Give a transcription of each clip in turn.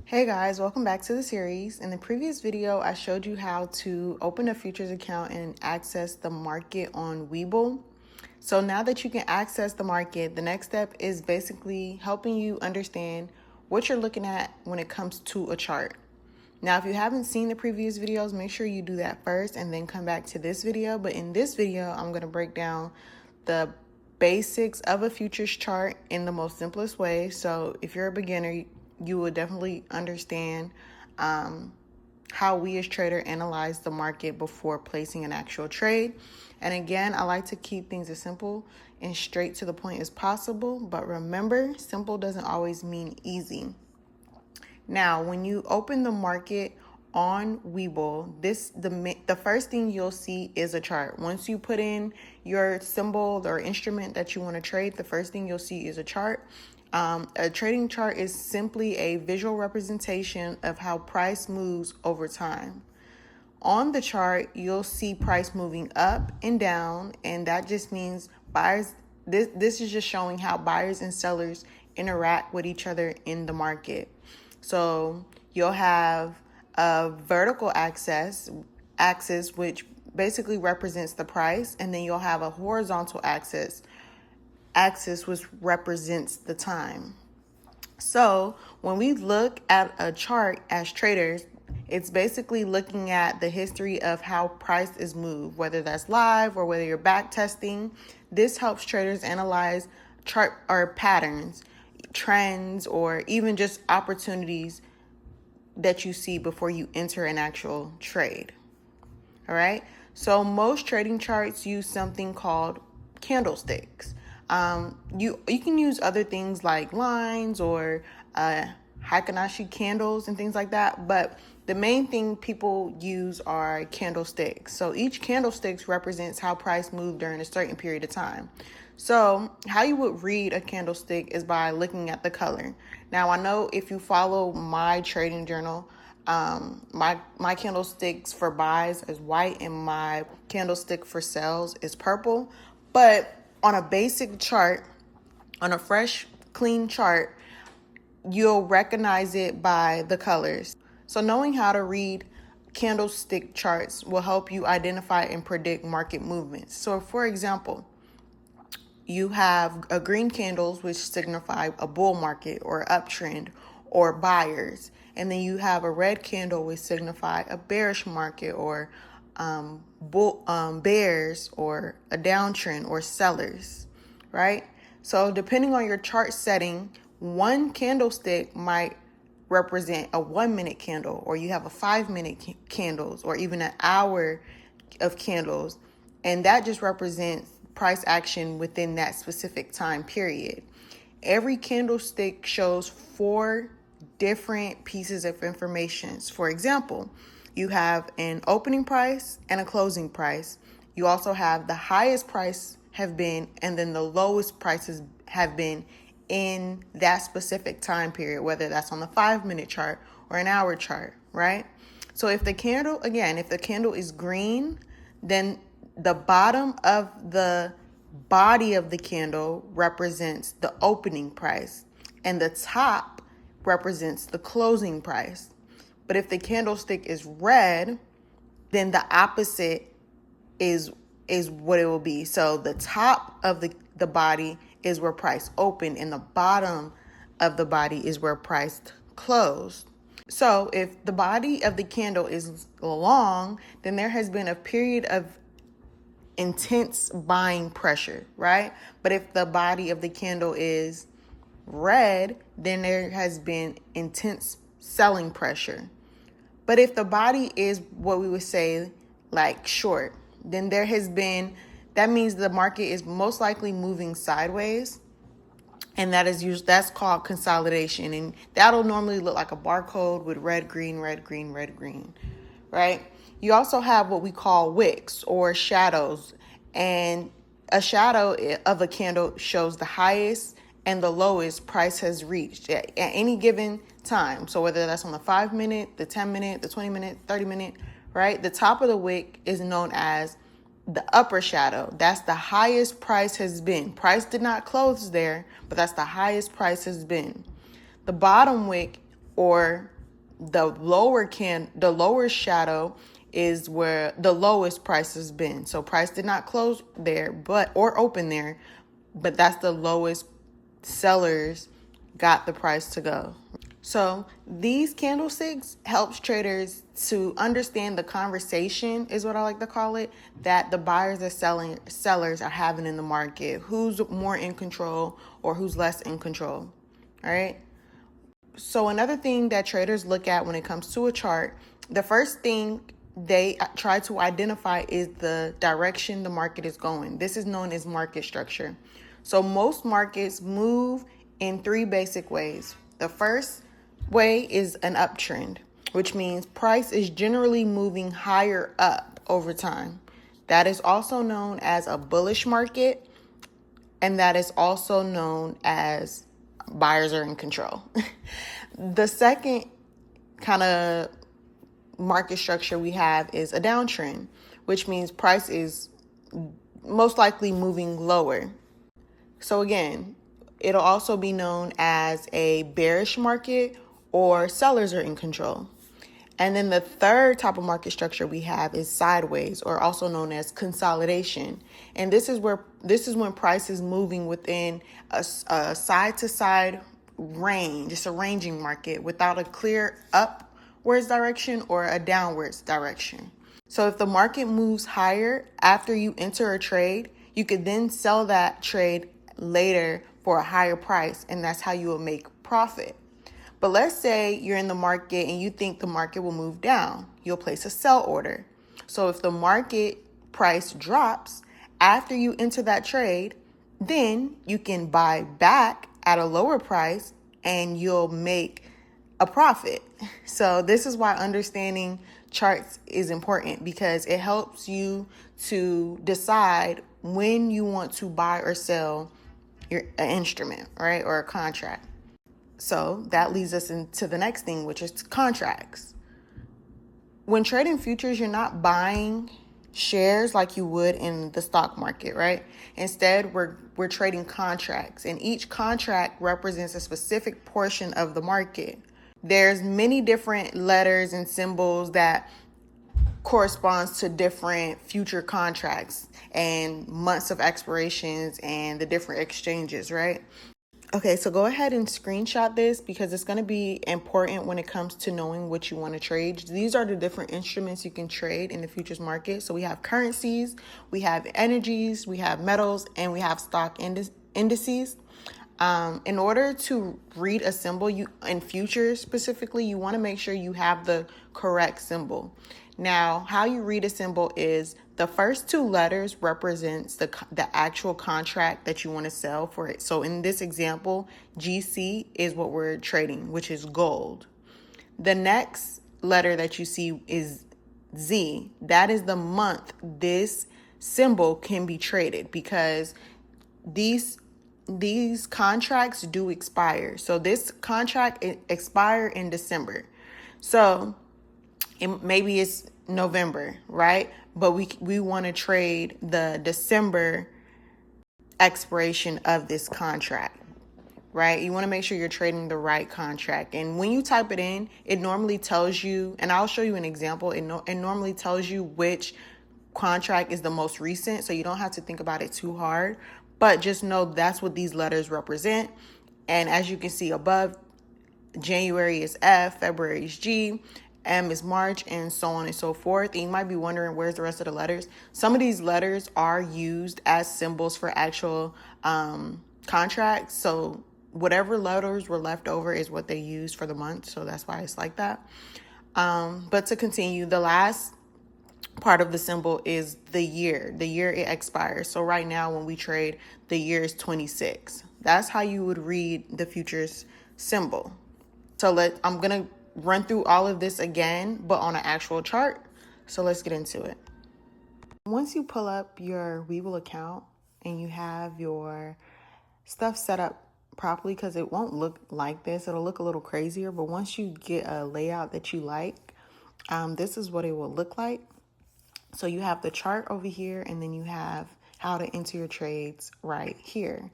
Hey guys, welcome back to the series. In the previous video, I showed you how to open a futures account and access the market on Webull. So now that you can access the market, the next step is basically helping you understand what you're looking at when it comes to a chart. Now, if you haven't seen the previous videos, make sure you do that first and then come back to this video. But in this video, I'm going to break down the basics of a futures chart in the most simplest way. So if you're a beginner, you will definitely understand how we as traders analyze the market before placing an actual trade. And again, I like to keep things as simple and straight to the point as possible. But remember, simple doesn't always mean easy. Now, when you open the market on Webull, the first thing you'll see is a chart. Once you put in your symbol or instrument that you want to trade, the first thing you'll see is a chart. A trading chart is simply a visual representation of how price moves over time. On the chart, you'll see price moving up and down, and that just means buyers. This is just showing how buyers and sellers interact with each other in the market. So you'll have a vertical axis, which basically represents the price, and then you'll have a horizontal axis which represents the time. So when we look at a chart as traders, it's basically looking at the history of how price is moved, whether that's live or whether you're back testing. This helps traders analyze chart or patterns, trends, or even just opportunities that you see before you enter an actual trade. All right. So most trading charts use something called candlesticks. You can use other things like lines or Heikin-Ashi candles and things like that, but the main thing people use are candlesticks. So each candlestick represents how price moved during a certain period of time. So how you would read a candlestick is by looking at the color. Now, I know if you follow my trading journal, my candlesticks for buys is white and my candlestick for sells is purple. But on a basic chart, on a fresh, clean chart, you'll recognize it by the colors. So knowing how to read candlestick charts will help you identify and predict market movements. So for example, you have a green candles, which signify a bull market or uptrend or buyers. And then you have a red candle, which signify a bearish market or bears or a downtrend or sellers, right? So depending on your chart setting, one candlestick might represent a 1 minute candle, or you have a 5 minute candles, or even an hour of candles. And that just represents price action within that specific time period. Every candlestick shows 4 different pieces of information. For example, you have an opening price and a closing price. You also have the highest price have been and then the lowest prices have been in that specific time period, whether that's on the 5 minute chart or an hour chart, right? So if the candle is green, then the bottom of the body of the candle represents the opening price and the top represents the closing price. But if the candlestick is red, then the opposite is what it will be. So the top of the body is where price opened and the bottom of the body is where price closed. So if the body of the candle is long, then there has been a period of intense buying pressure, right? But if the body of the candle is red, then there has been intense selling pressure. But if the body is what we would say like short, then that means the market is most likely moving sideways. And that's called consolidation. And that'll normally look like a barcode with red, green, red, green, red, green, right? You also have what we call wicks or shadows. And a shadow of a candle shows the highest and the lowest price has reached at any given time. So whether that's on the 5 minute, the 10 minute, the 20 minute, 30 minute, right? The top of the wick is known as the upper shadow. That's the highest price has been. Price did not close there, but that's the highest price has been. The bottom wick or the lower shadow is where the lowest price has been. So price did not close there, or open there, but that's the lowest sellers got the price to go. So these candlesticks helps traders to understand the conversation, is what I like to call it, that the buyers and sellers are having in the market. Who's more in control or who's less in control, all right? So another thing that traders look at when it comes to a chart, the first thing they try to identify is the direction the market is going. This is known as market structure. So most markets move in three basic ways. The first way is an uptrend, which means price is generally moving higher up over time. That is also known as a bullish market, and that is also known as buyers are in control. The second kind of market structure we have is a downtrend, which means price is most likely moving lower. So again, it'll also be known as a bearish market or sellers are in control. And then the third type of market structure we have is sideways, or also known as consolidation. And this is when price is moving within a side to side range. It's a ranging market without a clear upwards direction or a downwards direction. So if the market moves higher after you enter a trade, you could then sell that trade later for a higher price, and that's how you will make profit. But let's say you're in the market and you think the market will move down. You'll place a sell order. So if the market price drops after you enter that trade, then you can buy back at a lower price and you'll make a profit. So this is why understanding charts is important, because it helps you to decide when you want to buy or sell an instrument, right, or a contract. So that leads us into the next thing, which is contracts. When trading futures, you're not buying shares like you would in the stock market, right? Instead, we're trading contracts, and each contract represents a specific portion of the market. There's many different letters and symbols that corresponds to different future contracts and months of expirations and the different exchanges, right? Okay, so go ahead and screenshot this because it's going to be important when it comes to knowing what you want to trade. These are the different instruments you can trade in the futures market. So we have currencies, we have energies, we have metals, and we have stock indices. In order to read a symbol, in futures specifically, you want to make sure you have the correct symbol. Now, how you read a symbol is the first two letters represents the actual contract that you want to sell for it. So in this example, GC is what we're trading, which is gold. The next letter that you see is Z. That is the month this symbol can be traded, because these contracts do expire. So this contract expire in December. So maybe it's November, right? But we want to trade the December expiration of this contract, right? You want to make sure you're trading the right contract. And when you type it in, it normally tells you, and I'll show you an example, it normally tells you which contract is the most recent, so you don't have to think about it too hard. But just know that's what these letters represent. And as you can see above, January is F, February is G, M is March, and so on and so forth. And you might be wondering, where's the rest of the letters? Some of these letters are used as symbols for actual contracts. So whatever letters were left over is what they used for the month. So that's why it's like that. But to continue, the last part of the symbol is the year it expires. So right now when we trade, the year is 26. That's how you would read the futures symbol. So I'm going to run through all of this again, but on an actual chart. So let's get into it. Once you pull up your Webull account and you have your stuff set up properly, because it won't look like this, it'll look a little crazier, but once you get a layout that you like, this is what it will look like. So you have the chart over here, and then you have how to enter your trades right here.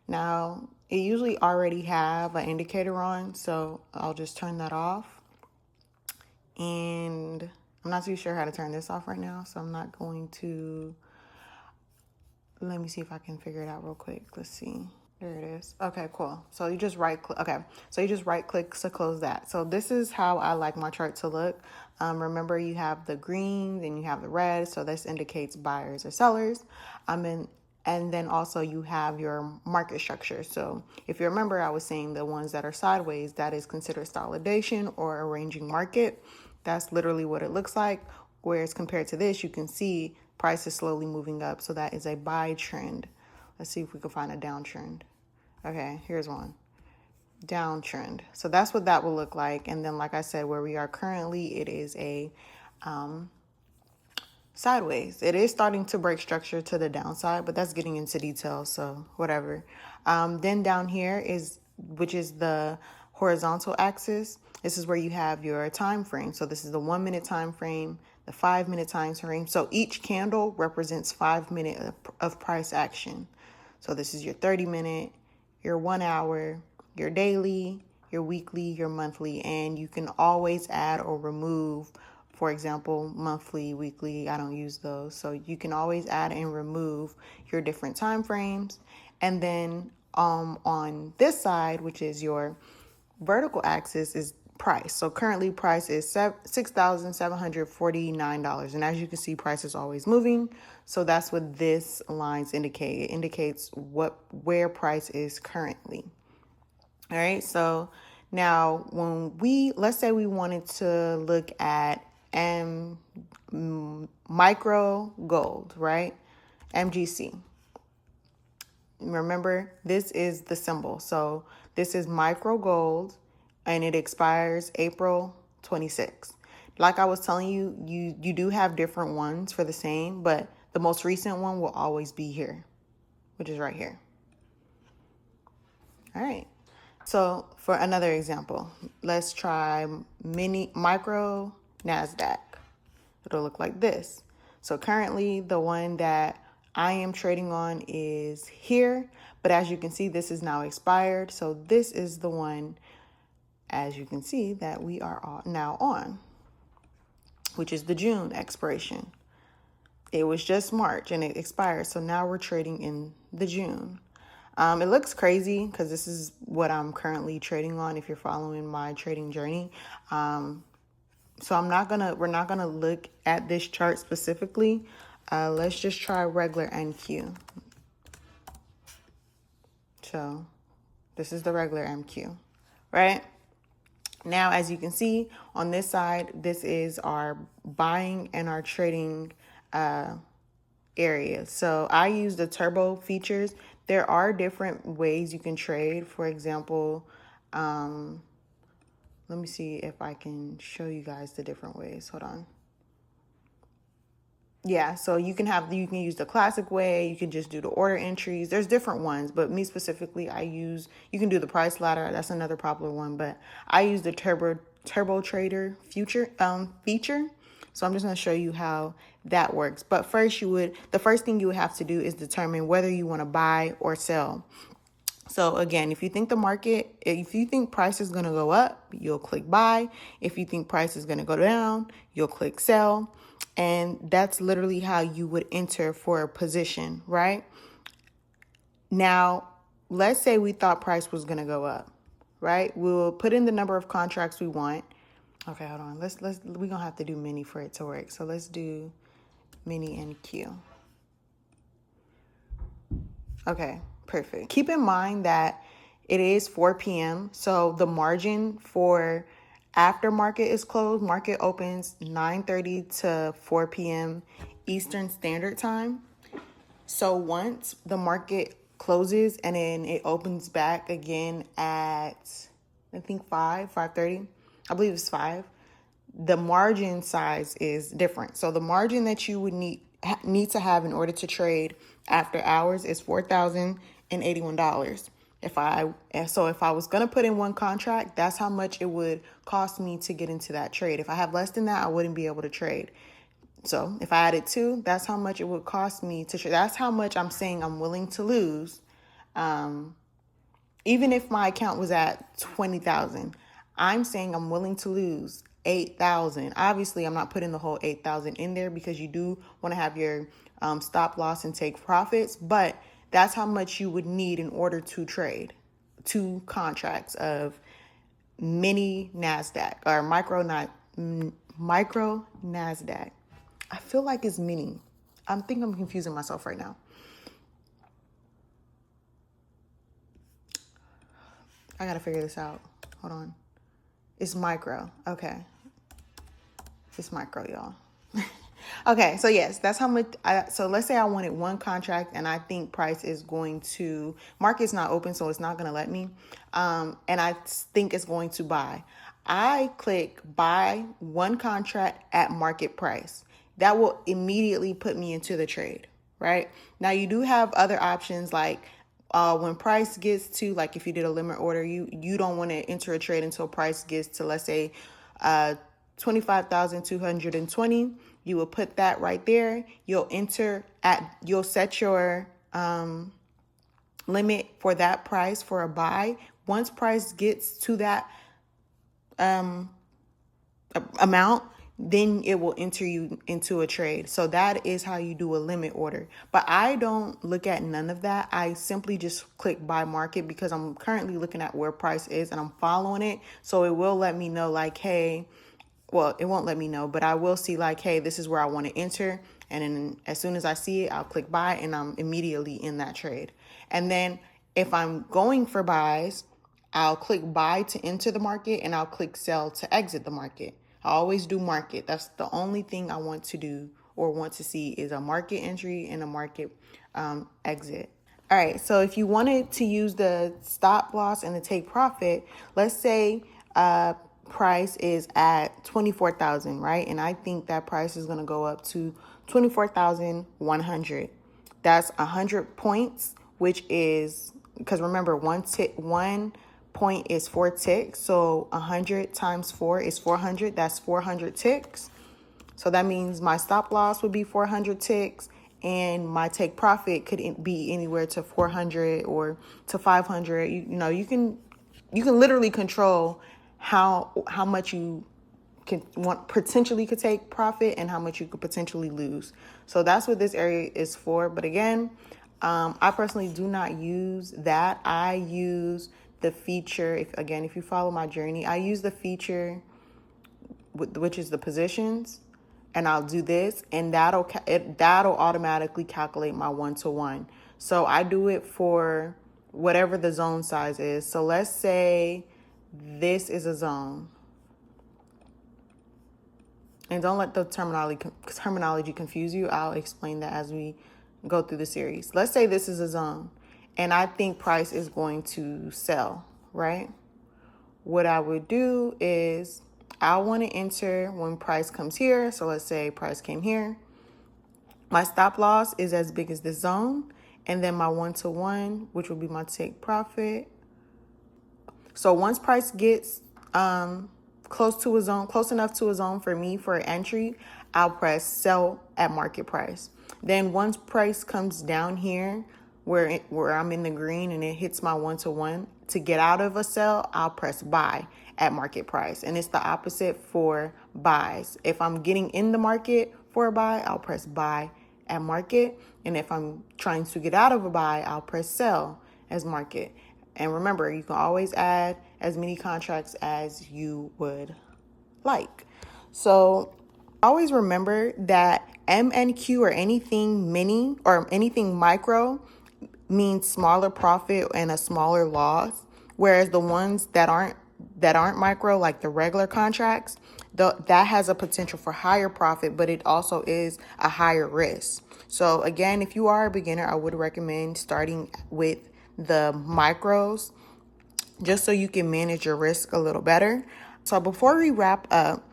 Now, it usually already have an indicator on, so I'll just turn that off. And I'm not too sure how to turn this off right now, so I'm not going to. Let me see if I can figure it out real quick. Let's see. There it is. Okay, cool. So you just right click. Okay, so you just right click to close that. So this is how I like my chart to look. Remember, you have the green, then you have the red. So this indicates buyers or sellers. And then also you have your market structure. So if you remember, I was saying the ones that are sideways, that is considered consolidation or arranging market. That's literally what it looks like. Whereas compared to this, you can see price is slowly moving up. So that is a buy trend. Let's see if we can find a downtrend. Okay, here's one. Downtrend. So that's what that will look like. And then, like I said, where we are currently, it is a sideways. It is starting to break structure to the downside, but that's getting into detail, so whatever. Then down here is, which is the horizontal axis. This is where you have your time frame. So this is the 1 minute time frame, the 5 minute time frame. So each candle represents 5 minutes of price action. So this is your 30 minute, your 1 hour, your daily, your weekly, your monthly, and you can always add or remove, for example, monthly, weekly. I don't use those. So you can always add and remove your different time frames. And then on this side, which is your vertical axis, is price. So currently price is $6,749. And as you can see, price is always moving. So that's what this lines indicate. It indicates where price is currently. All right. So now let's say we wanted to look at micro gold, right? MGC. Remember, this is the symbol. So this is micro gold, and it expires April 26th. Like I was telling you, you do have different ones for the same, but the most recent one will always be here, which is right here. All right. So for another example, let's try micro NASDAQ. It'll look like this. So currently the one that I am trading on is here, but as you can see, this is now expired. So this is the one, as you can see, that we are now on, which is the June expiration. It was just March and it expired. So now we're trading in the June. It looks crazy because this is what I'm currently trading on if you're following my trading journey. So we're not gonna look at this chart specifically. Let's just try regular NQ. So this is the regular MQ, right? Now, as you can see on this side, this is our buying and our trading area. So I use the turbo features. There are different ways you can trade. For example, let me see if I can show you guys the different ways. Hold on. Yeah, so you can use the classic way. You can just do the order entries. There's different ones, but me specifically, you can do the price ladder. That's another popular one, but I use the turbo trader feature. So I'm just going to show you how that works. But first, the first thing you would have to do is determine whether you want to buy or sell. So again, if you think price is going to go up, you'll click buy. If you think price is going to go down, you'll click sell. And that's literally how you would enter for a position, right? Now, let's say we thought price was going to go up, right? We'll put in the number of contracts we want. Okay, hold on. We're going to have to do mini for it to work. So let's do mini NQ. Okay, perfect. Keep in mind that it is 4 p.m. So the margin for after market is closed. Market opens 9:30 to 4 p.m. Eastern Standard Time. So once the market closes and then it opens back again at, I think 5:30. I believe it's 5. The margin size is different. So the margin that you would need to have in order to trade after hours is $4,081. If I was going to put in one contract, that's how much it would cost me to get into that trade. If I have less than that, I wouldn't be able to trade. So if I added 2, that's how much it would cost me to trade. That's how much I'm saying I'm willing to lose. Even if my account was at 20,000, I'm saying I'm willing to lose 8,000. Obviously, I'm not putting the whole 8,000 in there because you do want to have your stop loss and take profits, but that's how much you would need in order to trade 2 contracts of mini NASDAQ or micro NASDAQ. I feel like it's mini. I'm confusing myself right now. I gotta figure this out. Hold on. It's micro. Okay. It's micro, y'all. Okay, so yes, that's how much. So let's say I wanted 1 contract, and I think price is going to, market's not open, so it's not going to let me. And I think it's going to buy. I click buy 1 contract at market price. That will immediately put me into the trade, right? Now you do have other options like when price gets to, like if you did a limit order, you don't want to enter a trade until price gets to, let's say, 25,220. You will put that right there. You'll set your limit for that price for a buy. Once price gets to that amount, then it will enter you into a trade. So that is how you do a limit order. But I don't look at none of that. I simply just click buy market because I'm currently looking at where price is and I'm following it. So it will let me know like, hey, well, it won't let me know, but I will see like, hey, this is where I want to enter. And then as soon as I see it, I'll click buy and I'm immediately in that trade. And then if I'm going for buys, I'll click buy to enter the market and I'll click sell to exit the market. I always do market. That's the only thing I want to do or want to see is a market entry and a market exit. All right, so if you wanted to use the stop loss and the take profit, let's say price is at 24,000, right? And I think that price is going to go up to 24,100. That's 100 points, which is, because remember, one point is 4 ticks. So 100 times 4 is 400. That's 400 ticks. So that means my stop loss would be 400 ticks and my take profit could be anywhere to 400 or to 500. You know, you can literally control how much you potentially could take profit and how much you could potentially lose. So that's what this area is for. But again, I personally do not use that. I use the feature. If you follow my journey, I use the feature, which is the positions, and I'll do this, and that'll automatically calculate my 1-to-1. So I do it for whatever the zone size is. So let's say this is a zone. And don't let the terminology confuse you. I'll explain that as we go through the series. Let's say this is a zone and I think price is going to sell, right? What I would do is I want to enter when price comes here. So let's say price came here. My stop loss is as big as this zone. And then my 1-to-1, which will be my take profit. So once price gets close enough to a zone for me for an entry, I'll press sell at market price. Then once price comes down here where I'm in the green and it hits my 1-to-1, to get out of a sell, I'll press buy at market price. And it's the opposite for buys. If I'm getting in the market for a buy, I'll press buy at market. And if I'm trying to get out of a buy, I'll press sell as market. And remember, you can always add as many contracts as you would like. So always remember that MNQ or anything mini or anything micro means smaller profit and a smaller loss, whereas the ones that aren't micro, like the regular contracts, that has a potential for higher profit, but it also is a higher risk. So again, if you are a beginner, I would recommend starting with the micros just so you can manage your risk a little better. So before we wrap up,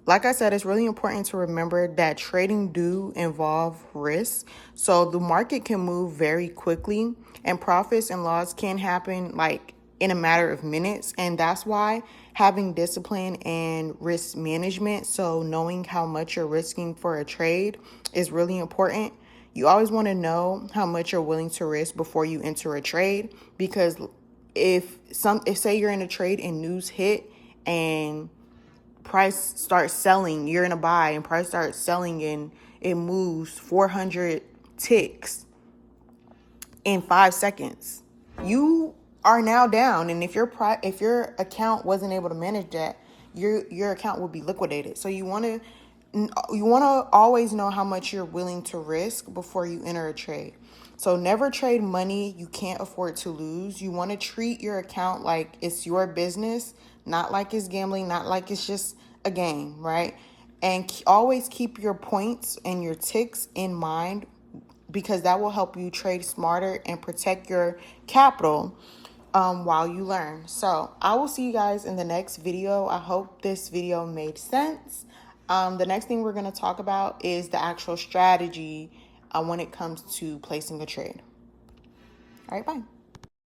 like I said, it's really important to remember that trading do involve risk. So the market can move very quickly and profits and loss can happen like in a matter of minutes. And that's why having discipline and risk management, so knowing how much you're risking for a trade, is really important. You always want to know how much you're willing to risk before you enter a trade, because if say you're in a trade and news hit and price starts selling, you're in a buy, and price starts selling and it moves 400 ticks in 5 seconds, you are now down. And if your account wasn't able to manage that, your account will be liquidated. So you want to always know how much you're willing to risk before you enter a trade. So never trade money you can't afford to lose. You want to treat your account like it's your business, not like it's gambling, not like it's just a game, right? And always keep your points and your ticks in mind, because that will help you trade smarter and protect your capital while you learn. So I will see you guys in the next video. I hope this video made sense. The next thing we're going to talk about is the actual strategy when it comes to placing a trade. All right, bye.